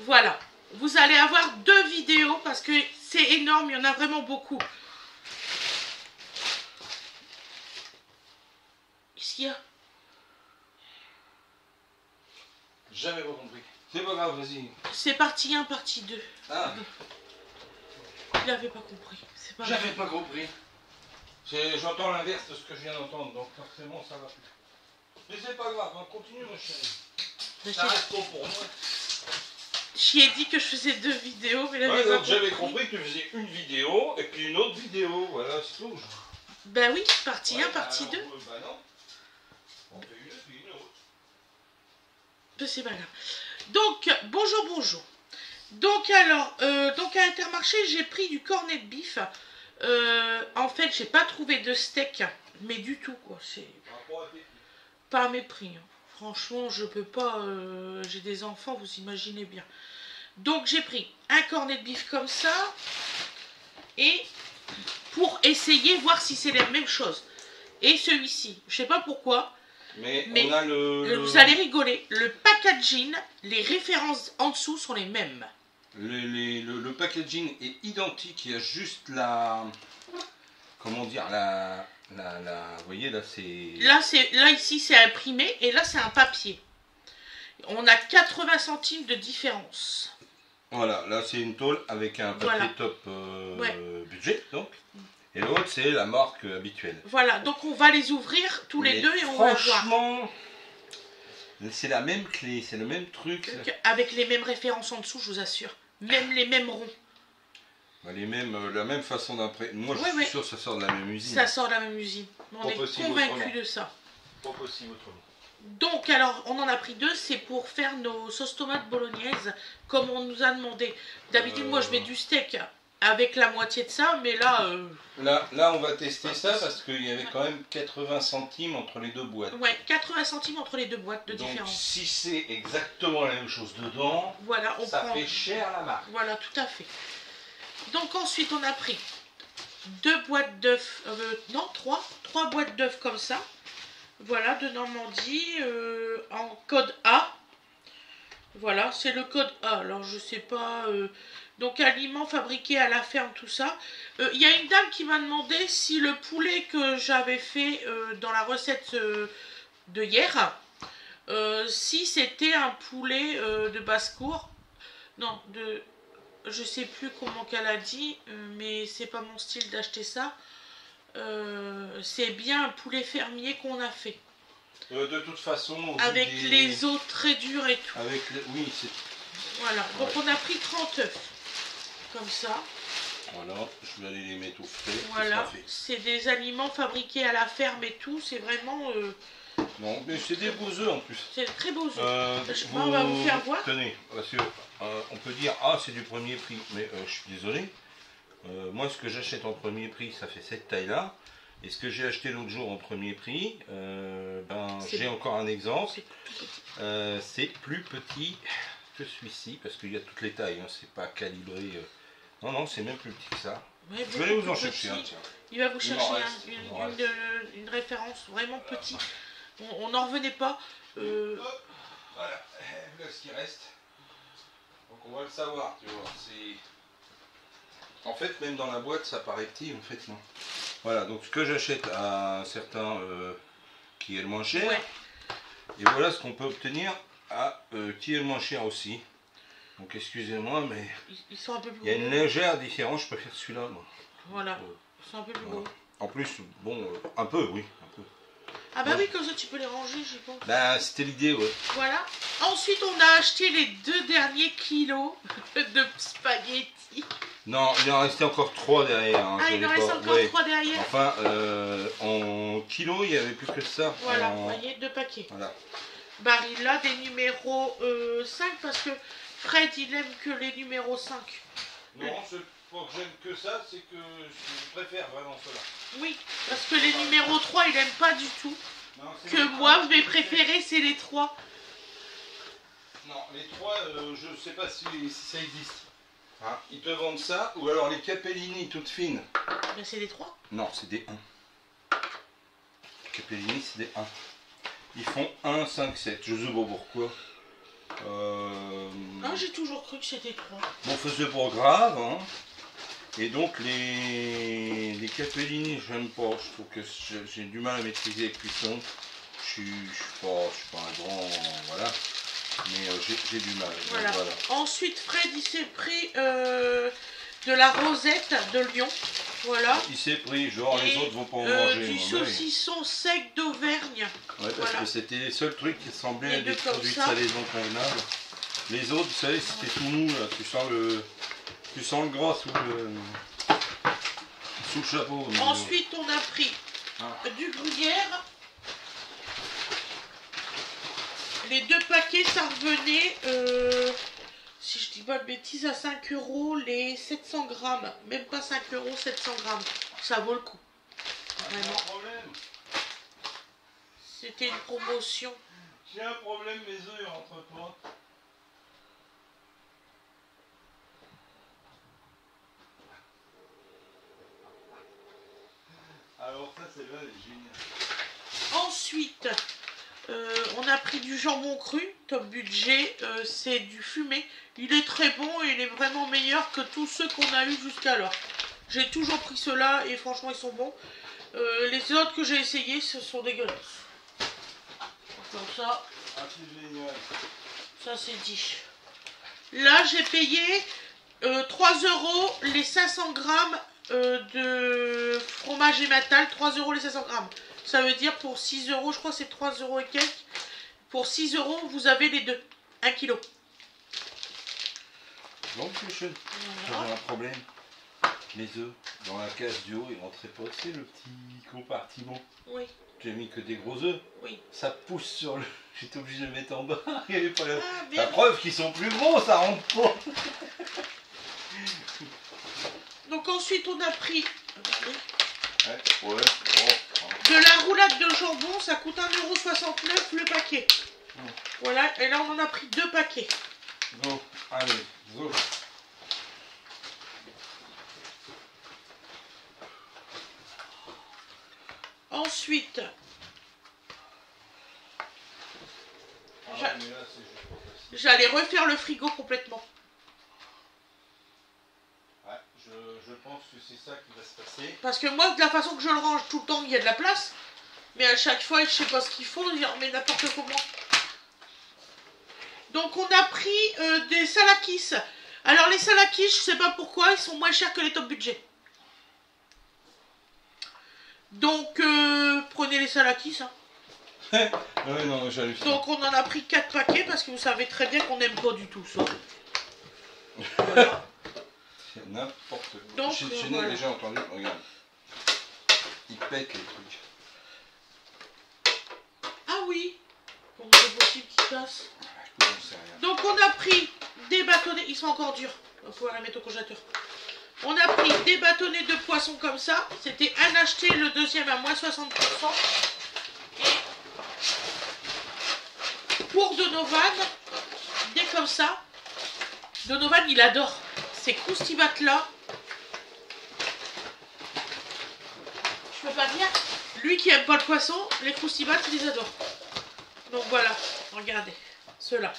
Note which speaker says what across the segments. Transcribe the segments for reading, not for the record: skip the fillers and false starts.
Speaker 1: Voilà. Vous allez avoir 2 vidéos parce que c'est énorme, il y en a vraiment beaucoup. Qu'est-ce qu'il y a?
Speaker 2: Jamais pas compris. C'est pas grave, vas-y.
Speaker 1: C'est partie 1, partie 2.
Speaker 2: Ah.
Speaker 1: Il n'avait pas compris.
Speaker 2: J'avais pas compris. J'entends l'inverse de ce que je viens d'entendre, donc forcément ça va plus. Mais c'est pas grave, on continue mon chéri. Ça reste trop pour moi.
Speaker 1: J'y ai dit que je faisais 2 vidéos, mais là
Speaker 2: ouais, donc j'avais compris que tu faisais une vidéo et puis une autre vidéo, voilà, c'est tout.
Speaker 1: Ben oui, partie 1, partie 2.
Speaker 2: Bah non. On fait une puis une autre.
Speaker 1: C'est pas grave. Donc, bonjour. Donc alors, donc à Intermarché, j'ai pris du cornet de bif. En fait, j'ai pas trouvé de steak, mais du tout quoi. C'est pas à mes prix. Hein. Franchement, je peux pas. J'ai des enfants, vous imaginez bien. Donc j'ai pris un cornet de bif comme ça et pour essayer voir si c'est la même chose. Et celui-ci, je sais pas pourquoi.
Speaker 2: Mais on a
Speaker 1: vous allez rigoler. Le packaging, les références en dessous sont les mêmes.
Speaker 2: Le packaging est identique, il y a juste la... Comment dire, vous voyez, là c'est...
Speaker 1: Là ici c'est imprimé et là c'est un papier. On a 80 centimes de différence.
Speaker 2: Voilà, là c'est une tôle avec un papier top budget, donc. Et l'autre c'est la marque habituelle.
Speaker 1: Voilà, donc on va les ouvrir tous les deux et on va voir.
Speaker 2: Franchement, c'est la même clé, c'est le même truc.
Speaker 1: Avec les mêmes références en dessous, je vous assure. Même les mêmes ronds.
Speaker 2: Bah, la même façon d'imprimer. Moi je suis sûr que ça sort de la même usine.
Speaker 1: Ça sort de la même usine. On est convaincus de ça.
Speaker 2: Pas possible autrement.
Speaker 1: Donc alors, on en a pris 2, c'est pour faire nos sauces tomates bolognaises, comme on nous a demandé. D'habitude, moi je mets du steak avec la moitié de ça, mais là...
Speaker 2: Là, on va tester ça parce qu'il y avait quand même 80 centimes entre les deux boîtes.
Speaker 1: Ouais, 80 centimes entre les deux boîtes de différence.
Speaker 2: Donc si c'est exactement la même chose dedans,
Speaker 1: voilà,
Speaker 2: ça fait cher la marque.
Speaker 1: Voilà, tout à fait. Donc ensuite, on a pris 2 boîtes d'œufs, non, 3 boîtes d'œufs comme ça. Voilà, de Normandie, en code A. Voilà, c'est le code A. Alors, je sais pas... donc, aliments fabriqués à la ferme, tout ça. Il y a une dame qui m'a demandé si le poulet que j'avais fait dans la recette de hier, si c'était un poulet de basse-cour. Non, je sais plus comment qu'elle a dit, mais c'est pas mon style d'acheter ça. C'est bien un poulet fermier qu'on a fait.
Speaker 2: De toute façon,
Speaker 1: avec les os très durs et tout.
Speaker 2: Oui, c'est...
Speaker 1: Voilà, donc on a pris 30 œufs. Comme ça.
Speaker 2: Voilà, je vais aller les mettre au frais.
Speaker 1: Voilà, c'est des aliments fabriqués à la ferme et tout, c'est vraiment...
Speaker 2: Non, mais c'est des beaux œufs en plus.
Speaker 1: C'est de très beaux œufs. On va vous faire voir.
Speaker 2: Tenez, parce que on peut dire, ah c'est du premier prix, mais je suis désolé. Moi ce que j'achète en premier prix, ça fait cette taille-là. Et ce que j'ai acheté l'autre jour en premier prix, j'ai encore un exemple. C'est plus petit que celui-ci, parce qu'il y a toutes les tailles, hein, c'est pas calibré. Non, c'est même plus petit que ça.
Speaker 1: Ouais,
Speaker 2: je vais aller vous en chercher un, tiens.
Speaker 1: Il va vous chercher une référence vraiment petit. On n'en revenait pas.
Speaker 2: Voilà, voilà ce qui reste. Donc on va le savoir, tu vois. En fait, même dans la boîte, ça paraît petit, en fait, non. Voilà, donc ce que j'achète à certains qui est le moins cher. Ouais. Et voilà ce qu'on peut obtenir à qui est le moins cher aussi. Donc excusez-moi, mais
Speaker 1: ils sont un peu plus
Speaker 2: il y a une légère différence, je préfère celui-là.
Speaker 1: Voilà, ils sont un peu plus gros.
Speaker 2: En plus, bon, un peu, oui. Un peu.
Speaker 1: Ah bah oui, comme ça tu peux les ranger, je pense.
Speaker 2: Bah c'était l'idée, ouais.
Speaker 1: Voilà. Ensuite, on a acheté les 2 derniers kilos de spaghettis.
Speaker 2: Non, il en restait encore 3 derrière. Hein,
Speaker 1: il en reste encore 3 derrière.
Speaker 2: Enfin, en kilos, il n'y avait plus que ça.
Speaker 1: Voilà, vous voyez, 2 paquets.
Speaker 2: Voilà.
Speaker 1: Barilla, des numéros 5, parce que Fred, il aime que les numéros 5.
Speaker 2: Non, c'est pas que j'aime que ça, c'est que je préfère vraiment cela.
Speaker 1: Oui, parce que les numéros 3, il n'aime pas du tout. Non, que moi, mes préférés, c'est les 3.
Speaker 2: Non, les 3, je ne sais pas si ça existe. Hein, ils te vendent ça, ou alors les Capellini toutes fines.
Speaker 1: Ben, c'est des 3.
Speaker 2: Non, c'est des 1. Capellini, c'est des 1. Ils font 1, 5, 7. Je sais pas pourquoi.
Speaker 1: Ah Ah, j'ai toujours cru que c'était 3.
Speaker 2: Bon, c'est pas grave, hein. Et donc les capellini, j'aime pas. Je trouve que j'ai du mal à maîtriser les cuissons. Je suis pas un grand, voilà. Mais j'ai du mal.
Speaker 1: Voilà.
Speaker 2: Voilà.
Speaker 1: Ensuite, Fred, il s'est pris de la rosette de Lyon. Voilà.
Speaker 2: Il s'est pris, genre
Speaker 1: Et,
Speaker 2: les autres vont pas en manger.
Speaker 1: du saucisson sec d'Auvergne.
Speaker 2: Ouais, parce
Speaker 1: voilà.
Speaker 2: que c'était les seuls trucs qui semblaient
Speaker 1: Et
Speaker 2: des produits de salaison convenables. Les autres, vous savez, c'était tout mou, là. Tu sens le gras sous le chapeau.
Speaker 1: Ensuite, on a pris du gruyère. Les 2 paquets, ça revenait, si je dis pas de bêtises, à 5 € les 700 grammes. Même pas 5 €, 700 grammes. Ça vaut le coup. Vraiment. C'était une promotion.
Speaker 2: J'ai un problème, mes œufs entre toi. Alors ça, c'est là, elle est géniale.
Speaker 1: Ensuite, on a pris du jambon cru, top budget. C'est du fumé. Il est très bon et il est vraiment meilleur que tous ceux qu'on a eu jusqu'alors. J'ai toujours pris ceux-là et franchement, ils sont bons. Les autres que j'ai essayés, ce sont dégueulasses. Comme ça.
Speaker 2: Ah, c'est génial.
Speaker 1: Ça, c'est dit. Là, j'ai payé 3 € les 500 grammes de fromage ématal. 3 € les 500 grammes. Ça veut dire pour 6 €, je crois que c'est 3 € et quelques. Pour 6 €, vous avez les deux. 1 kg.
Speaker 2: Donc, j'avais un problème. Les œufs dans la case du haut, ils rentraient pas. C'est le petit compartiment.
Speaker 1: Oui.
Speaker 2: J'ai mis que des gros œufs.
Speaker 1: Oui.
Speaker 2: Ça pousse sur le. J'étais obligé de le mettre en bas. Il y avait pas la...
Speaker 1: Ah,
Speaker 2: la preuve qu'ils sont plus gros, ça rentre pas.
Speaker 1: Donc ensuite, on a pris
Speaker 2: de
Speaker 1: la roulade de jambon. Ça coûte 1,69 € le paquet. Voilà. Et là, on en a pris 2 paquets.
Speaker 2: Go. Allez, go.
Speaker 1: Ensuite, j'allais refaire le frigo complètement.
Speaker 2: Ouais, je pense que c'est ça qui va se passer.
Speaker 1: Parce que moi, de la façon que je le range tout le temps, il y a de la place. Mais à chaque fois, je sais pas ce qu'il faut, il remet n'importe comment. Donc on a pris des salakis. Alors les salakis, je sais pas pourquoi, ils sont moins chers que les top budget. Donc prenez les salakis. Hein.
Speaker 2: Ouais, non, j'allais faire.
Speaker 1: Donc on en a pris 4 paquets parce que vous savez très bien qu'on n'aime pas du tout ça. Voilà.
Speaker 2: C'est n'importe quoi.
Speaker 1: Donc,
Speaker 2: J'ai
Speaker 1: voilà.
Speaker 2: déjà entendu, regarde. Ils pètent les trucs.
Speaker 1: Ah oui. Comment c'est possible qu'ils cassent? Donc on a pris des bâtonnets, ils sont encore durs. On va pouvoir les mettre au congélateur. On a pris des bâtonnets de poisson comme ça. C'était un acheté, le deuxième à moins 60%. Et pour Donovan, des comme ça. Donovan, il adore ces croustibates là. Je peux pas dire. Lui qui aime pas le poisson, les croustibates, il les adore. Donc voilà, regardez, ceux-là.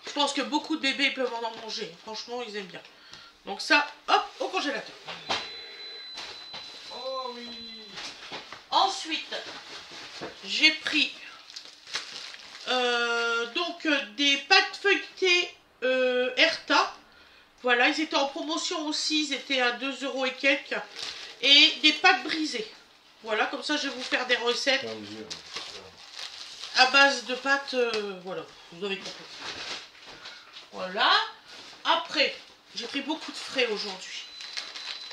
Speaker 1: Je pense que beaucoup de bébés peuvent en manger. Franchement, ils aiment bien. Donc ça, hop, au congélateur.
Speaker 2: Oh oui.
Speaker 1: Ensuite, j'ai pris donc des pâtes feuilletées Erta. Voilà, ils étaient en promotion aussi. Ils étaient à 2 € et quelques. Et des pâtes brisées. Voilà, comme ça, je vais vous faire des recettes à base de pâtes. Voilà, vous avez compris. Voilà. Après, j'ai pris beaucoup de frais aujourd'hui.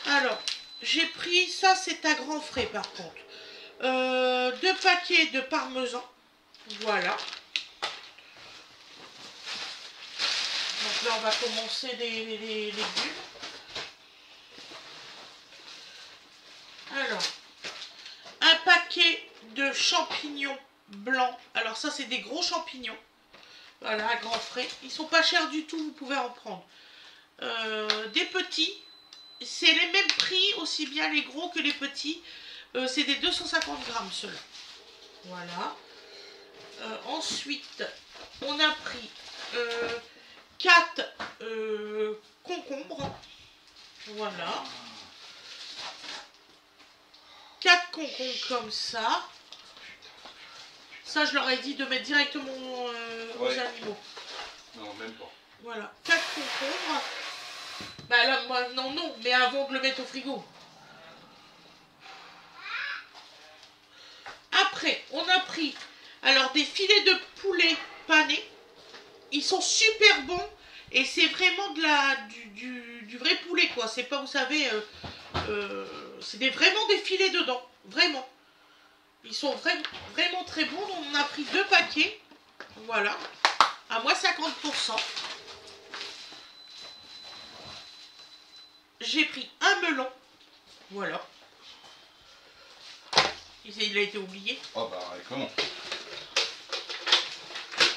Speaker 1: Alors, j'ai pris, ça c'est un grand frais par contre. 2 paquets de parmesan. Voilà. Donc là, on va commencer les légumes. Alors, un paquet de champignons blancs. Alors ça, c'est des gros champignons. Voilà, un grand frais. Ils sont pas chers du tout, vous pouvez en prendre. Des petits. C'est les mêmes prix, aussi bien les gros que les petits. C'est des 250 grammes ceux-là. Voilà. Ensuite, on a pris 4 concombres. Voilà. 4 concombres comme ça. Ça, je leur ai dit de mettre directement aux animaux.
Speaker 2: Non, même pas.
Speaker 1: Voilà, 4 concombres. Bah là, moi, non, mais avant de le mettre au frigo. Après, on a pris alors des filets de poulet panés. Ils sont super bons et c'est vraiment du vrai poulet, quoi. C'est pas, vous savez, c'est vraiment des filets dedans, vraiment. Ils sont vraiment très bons. Donc on a pris 2 paquets, voilà, à moins 50%. J'ai pris un melon, voilà. Il a été oublié.
Speaker 2: Oh bah comment?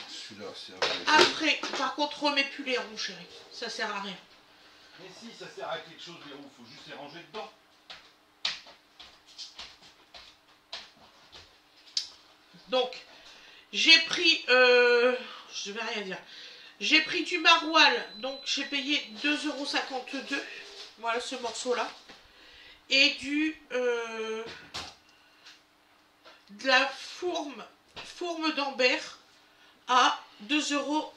Speaker 2: Celui-là, c'est...
Speaker 1: Après, par contre, remets plus les ronds, chérie. Ça sert à rien.
Speaker 2: Mais si, ça sert à quelque chose, les roues. Faut juste les ranger dedans.
Speaker 1: Donc, j'ai pris... je vais rien dire. J'ai pris du maroilles. Donc, j'ai payé 2,52 €. Voilà, ce morceau-là. Et de la fourme d'Ambert à 2,96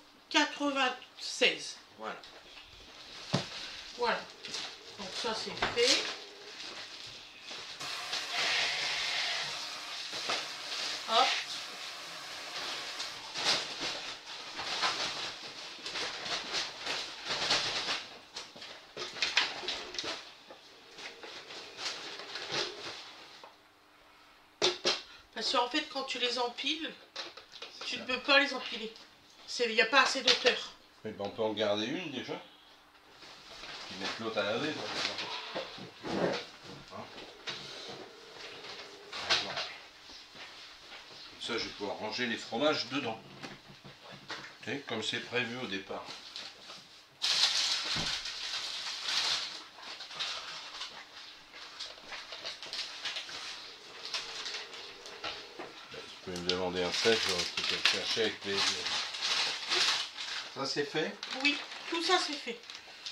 Speaker 1: €. Voilà. Voilà. Donc ça c'est fait. Hop. Parce qu'en fait, quand tu les empiles, tu ne peux pas les empiler. Il n'y a pas assez d'auteur.
Speaker 2: Mais ben, on peut en garder une déjà. Puis mettre l'autre à laver. Hein? Comme ça, je vais pouvoir ranger les fromages dedans. Et comme c'est prévu au départ. Tu peux me demander un sèche, j'aurais peut-être le chercher avec plaisir. Ça c'est fait?
Speaker 1: Oui, tout ça c'est fait.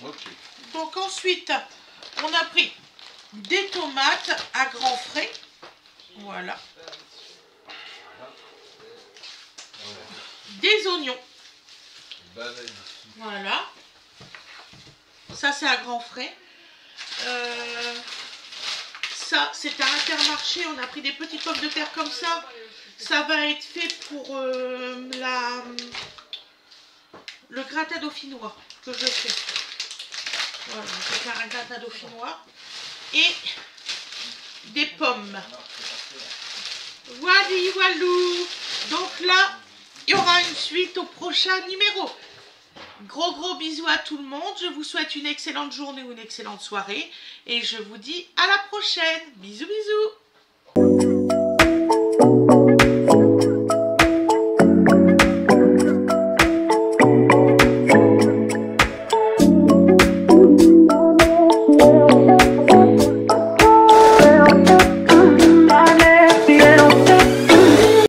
Speaker 2: Ok.
Speaker 1: Donc ensuite, on a pris des tomates à grands frais. Voilà. Des oignons. Voilà. Ça c'est à grands frais. Ça c'est à Intermarché. On a pris des petites pommes de terre comme ça. Ça va être fait pour le gratin dauphinois que je fais. Voilà, je vais faire un gratin dauphinois. Et des pommes. Voilà, voilou. Donc là, il y aura une suite au prochain numéro. Gros bisous à tout le monde. Je vous souhaite une excellente journée ou une excellente soirée. Et je vous dis à la prochaine. Bisous.